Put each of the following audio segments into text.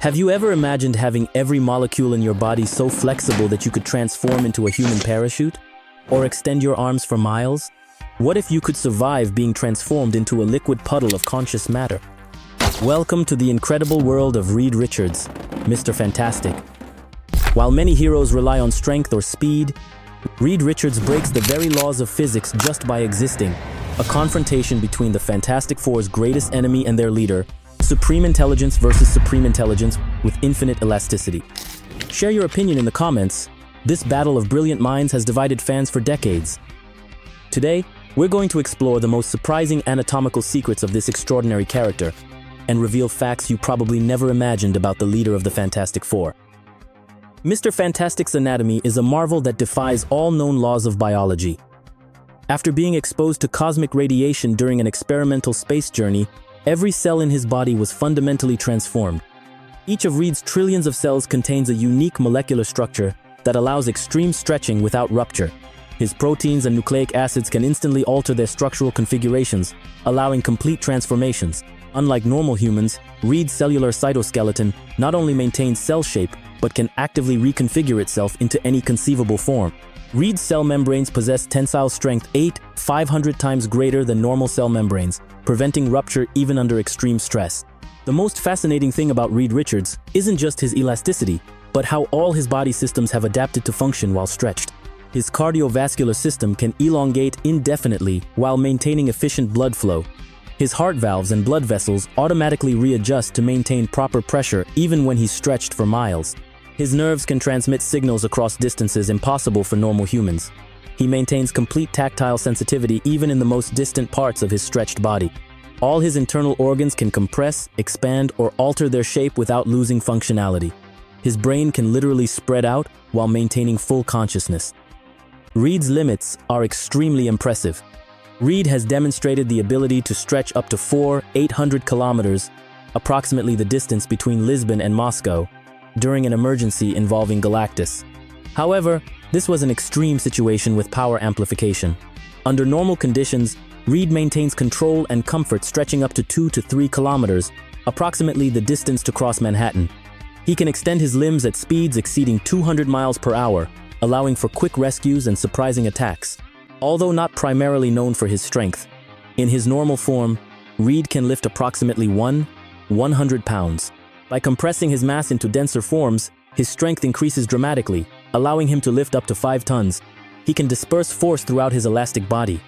Have you ever imagined having every molecule in your body so flexible that you could transform into a human parachute? Or extend your arms for miles? What if you could survive being transformed into a liquid puddle of conscious matter? Welcome to the incredible world of Reed Richards, Mr. Fantastic. While many heroes rely on strength or speed, Reed Richards breaks the very laws of physics just by existing. A confrontation between the Fantastic Four's greatest enemy and their leader, Supreme Intelligence versus Supreme Intelligence with infinite elasticity. Share your opinion in the comments. This battle of brilliant minds has divided fans for decades. Today, we're going to explore the most surprising anatomical secrets of this extraordinary character and reveal facts you probably never imagined about the leader of the Fantastic Four. Mr. Fantastic's anatomy is a marvel that defies all known laws of biology. After being exposed to cosmic radiation during an experimental space journey, every cell in his body was fundamentally transformed. Each of Reed's trillions of cells contains a unique molecular structure that allows extreme stretching without rupture. His proteins and nucleic acids can instantly alter their structural configurations, allowing complete transformations. Unlike normal humans, Reed's cellular cytoskeleton not only maintains cell shape, but can actively reconfigure itself into any conceivable form. Reed's cell membranes possess tensile strength 500 times greater than normal cell membranes, preventing rupture even under extreme stress. The most fascinating thing about Reed Richards isn't just his elasticity, but how all his body systems have adapted to function while stretched. His cardiovascular system can elongate indefinitely while maintaining efficient blood flow. His heart valves and blood vessels automatically readjust to maintain proper pressure even when he's stretched for miles. His nerves can transmit signals across distances impossible for normal humans. He maintains complete tactile sensitivity even in the most distant parts of his stretched body. All his internal organs can compress, expand, or alter their shape without losing functionality. His brain can literally spread out while maintaining full consciousness. Reed's limits are extremely impressive. Reed has demonstrated the ability to stretch up to 800 kilometers, approximately the distance between Lisbon and Moscow, during an emergency involving Galactus. However, this was an extreme situation with power amplification. Under normal conditions, Reed maintains control and comfort stretching up to 2 to 3 kilometers, approximately the distance to cross Manhattan. He can extend his limbs at speeds exceeding 200 miles per hour, allowing for quick rescues and surprising attacks. Although not primarily known for his strength, in his normal form, Reed can lift approximately 100 pounds. By compressing his mass into denser forms, his strength increases dramatically, allowing him to lift up to 5 tons. He can disperse force throughout his elastic body,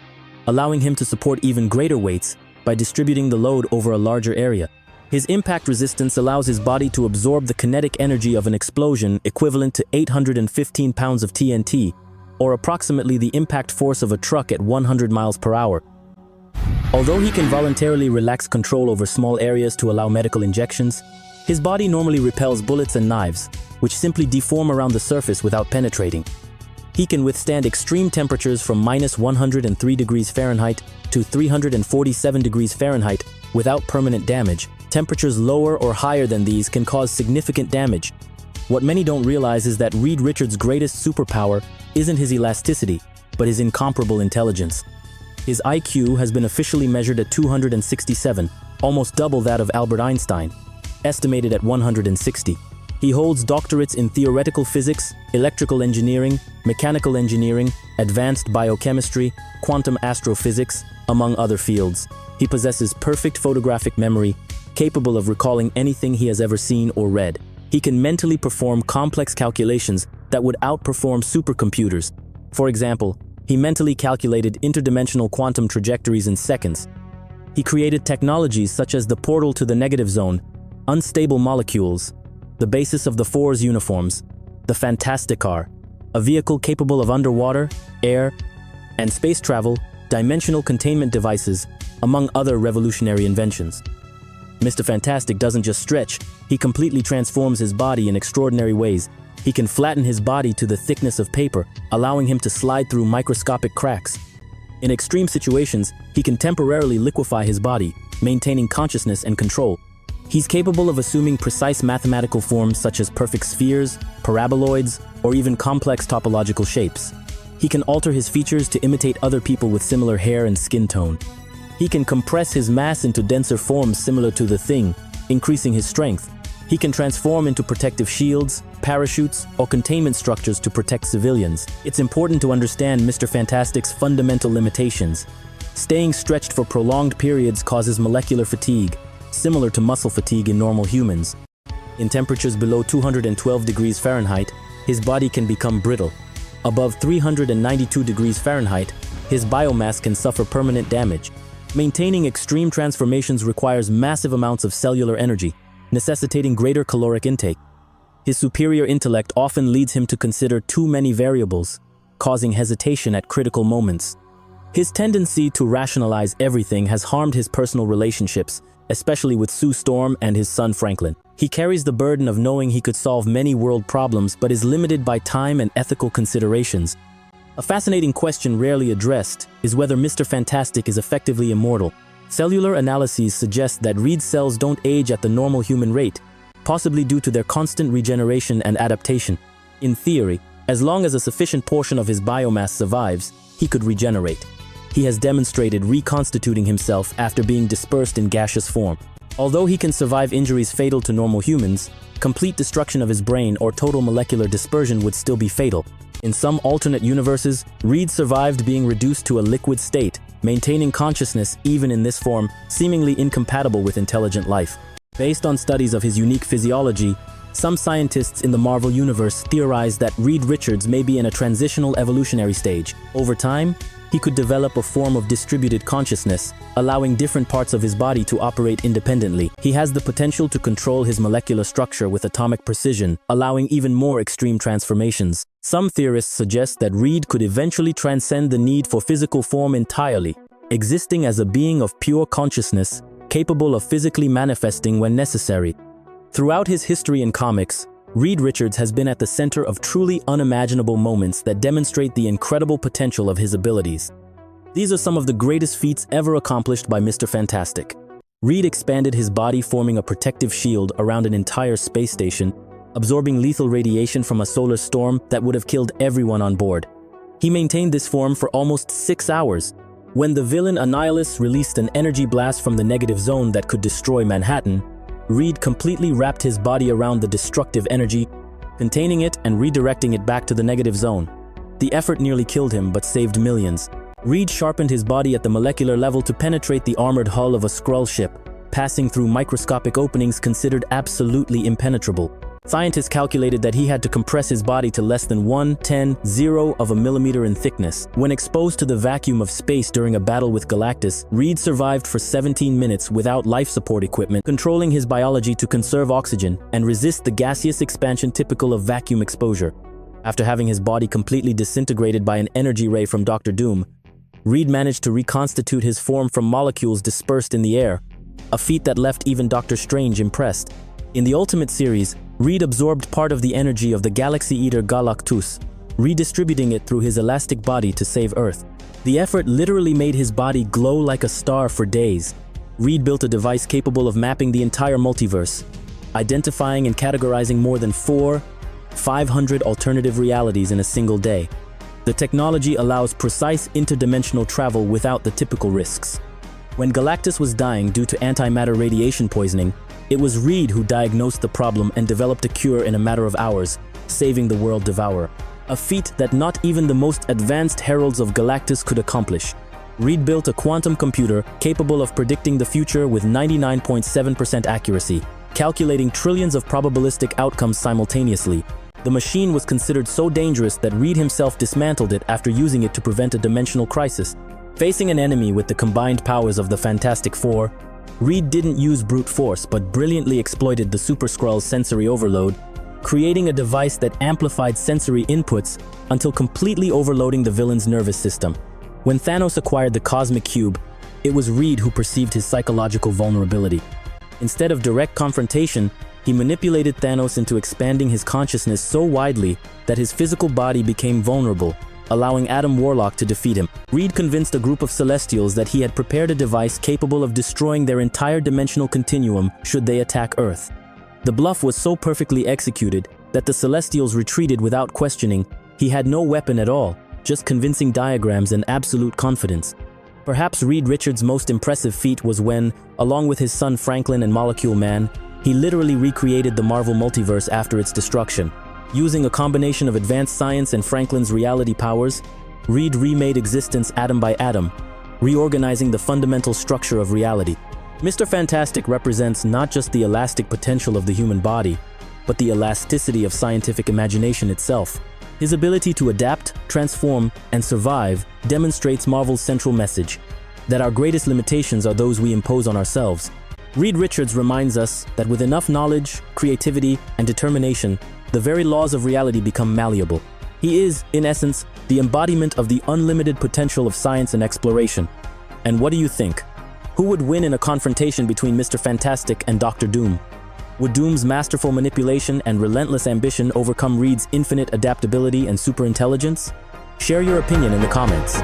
allowing him to support even greater weights by distributing the load over a larger area. His impact resistance allows his body to absorb the kinetic energy of an explosion equivalent to 815 pounds of TNT, or approximately the impact force of a truck at 100 miles per hour. Although he can voluntarily relax control over small areas to allow medical injections, his body normally repels bullets and knives, which simply deform around the surface without penetrating. He can withstand extreme temperatures from -103 degrees Fahrenheit to 347 degrees Fahrenheit without permanent damage. Temperatures lower or higher than these can cause significant damage. What many don't realize is that Reed Richards' greatest superpower isn't his elasticity, but his incomparable intelligence. His IQ has been officially measured at 267, almost double that of Albert Einstein, estimated at 160. He holds doctorates in theoretical physics, electrical engineering, mechanical engineering, advanced biochemistry, quantum astrophysics, among other fields. He possesses perfect photographic memory, capable of recalling anything he has ever seen or read. He can mentally perform complex calculations that would outperform supercomputers. For example, he mentally calculated interdimensional quantum trajectories in seconds. He created technologies such as the portal to the negative zone, unstable molecules, the basis of the Four's uniforms, the Fantastic Car, a vehicle capable of underwater, air, and space travel, dimensional containment devices, among other revolutionary inventions. Mr. Fantastic doesn't just stretch, he completely transforms his body in extraordinary ways. He can flatten his body to the thickness of paper, allowing him to slide through microscopic cracks. In extreme situations, he can temporarily liquefy his body, maintaining consciousness and control. He's capable of assuming precise mathematical forms such as perfect spheres, paraboloids, or even complex topological shapes. He can alter his features to imitate other people with similar hair and skin tone. He can compress his mass into denser forms similar to the Thing, increasing his strength. He can transform into protective shields, parachutes, or containment structures to protect civilians. It's important to understand Mr. Fantastic's fundamental limitations. Staying stretched for prolonged periods causes molecular fatigue, similar to muscle fatigue in normal humans. In temperatures below 212 degrees Fahrenheit, his body can become brittle. Above 392 degrees Fahrenheit, his biomass can suffer permanent damage. Maintaining extreme transformations requires massive amounts of cellular energy, necessitating greater caloric intake. His superior intellect often leads him to consider too many variables, causing hesitation at critical moments. His tendency to rationalize everything has harmed his personal relationships, especially with Sue Storm and his son Franklin. He carries the burden of knowing he could solve many world problems but is limited by time and ethical considerations. A fascinating question rarely addressed is whether Mr. Fantastic is effectively immortal. Cellular analyses suggest that Reed's cells don't age at the normal human rate, possibly due to their constant regeneration and adaptation. In theory, as long as a sufficient portion of his biomass survives, he could regenerate. He has demonstrated reconstituting himself after being dispersed in gaseous form. Although he can survive injuries fatal to normal humans, complete destruction of his brain or total molecular dispersion would still be fatal. In some alternate universes, Reed survived being reduced to a liquid state, maintaining consciousness even in this form, seemingly incompatible with intelligent life. Based on studies of his unique physiology, some scientists in the Marvel Universe theorize that Reed Richards may be in a transitional evolutionary stage. Over time, he could develop a form of distributed consciousness, allowing different parts of his body to operate independently. He has the potential to control his molecular structure with atomic precision, allowing even more extreme transformations. Some theorists suggest that Reed could eventually transcend the need for physical form entirely, existing as a being of pure consciousness, capable of physically manifesting when necessary. Throughout his history in comics, Reed Richards has been at the center of truly unimaginable moments that demonstrate the incredible potential of his abilities. These are some of the greatest feats ever accomplished by Mr. Fantastic. Reed expanded his body, forming a protective shield around an entire space station, absorbing lethal radiation from a solar storm that would have killed everyone on board. He maintained this form for almost 6 hours. When the villain Annihilus released an energy blast from the negative zone that could destroy Manhattan, Reed completely wrapped his body around the destructive energy, containing it and redirecting it back to the negative zone. The effort nearly killed him but saved millions. Reed sharpened his body at the molecular level to penetrate the armored hull of a Skrull ship, passing through microscopic openings considered absolutely impenetrable. Scientists calculated that he had to compress his body to less than 1/10 of a millimeter in thickness. When exposed to the vacuum of space during a battle with Galactus, Reed survived for 17 minutes without life support equipment, controlling his biology to conserve oxygen and resist the gaseous expansion typical of vacuum exposure. After having his body completely disintegrated by an energy ray from Dr. Doom, Reed managed to reconstitute his form from molecules dispersed in the air, a feat that left even Dr. Strange impressed. In the Ultimate series, Reed absorbed part of the energy of the galaxy eater Galactus, redistributing it through his elastic body to save Earth. The effort literally made his body glow like a star for days. Reed built a device capable of mapping the entire multiverse, identifying and categorizing more than 500 alternative realities in a single day. The technology allows precise interdimensional travel without the typical risks. When Galactus was dying due to antimatter radiation poisoning, it was Reed who diagnosed the problem and developed a cure in a matter of hours, saving the world devourer. A feat that not even the most advanced heralds of Galactus could accomplish. Reed built a quantum computer capable of predicting the future with 99.7% accuracy, calculating trillions of probabilistic outcomes simultaneously. The machine was considered so dangerous that Reed himself dismantled it after using it to prevent a dimensional crisis. Facing an enemy with the combined powers of the Fantastic Four, Reed didn't use brute force but brilliantly exploited the Super Skrull's sensory overload, creating a device that amplified sensory inputs until completely overloading the villain's nervous system. When Thanos acquired the Cosmic Cube, it was Reed who perceived his psychological vulnerability. Instead of direct confrontation, he manipulated Thanos into expanding his consciousness so widely that his physical body became vulnerable, allowing Adam Warlock to defeat him. Reed convinced a group of Celestials that he had prepared a device capable of destroying their entire dimensional continuum should they attack Earth. The bluff was so perfectly executed that the Celestials retreated without questioning. He had no weapon at all, just convincing diagrams and absolute confidence. Perhaps Reed Richards' most impressive feat was when, along with his son Franklin and Molecule Man, He literally recreated the Marvel Multiverse after its destruction. Using a combination of advanced science and Franklin's reality powers, Reed remade existence atom by atom, reorganizing the fundamental structure of reality. Mr. Fantastic represents not just the elastic potential of the human body, but the elasticity of scientific imagination itself. His ability to adapt, transform, and survive demonstrates Marvel's central message, that our greatest limitations are those we impose on ourselves. Reed Richards reminds us that with enough knowledge, creativity, and determination, the very laws of reality become malleable. He is, in essence, the embodiment of the unlimited potential of science and exploration. And what do you think? Who would win in a confrontation between Mr. Fantastic and Dr. Doom? Would Doom's masterful manipulation and relentless ambition overcome Reed's infinite adaptability and superintelligence? Share your opinion in the comments.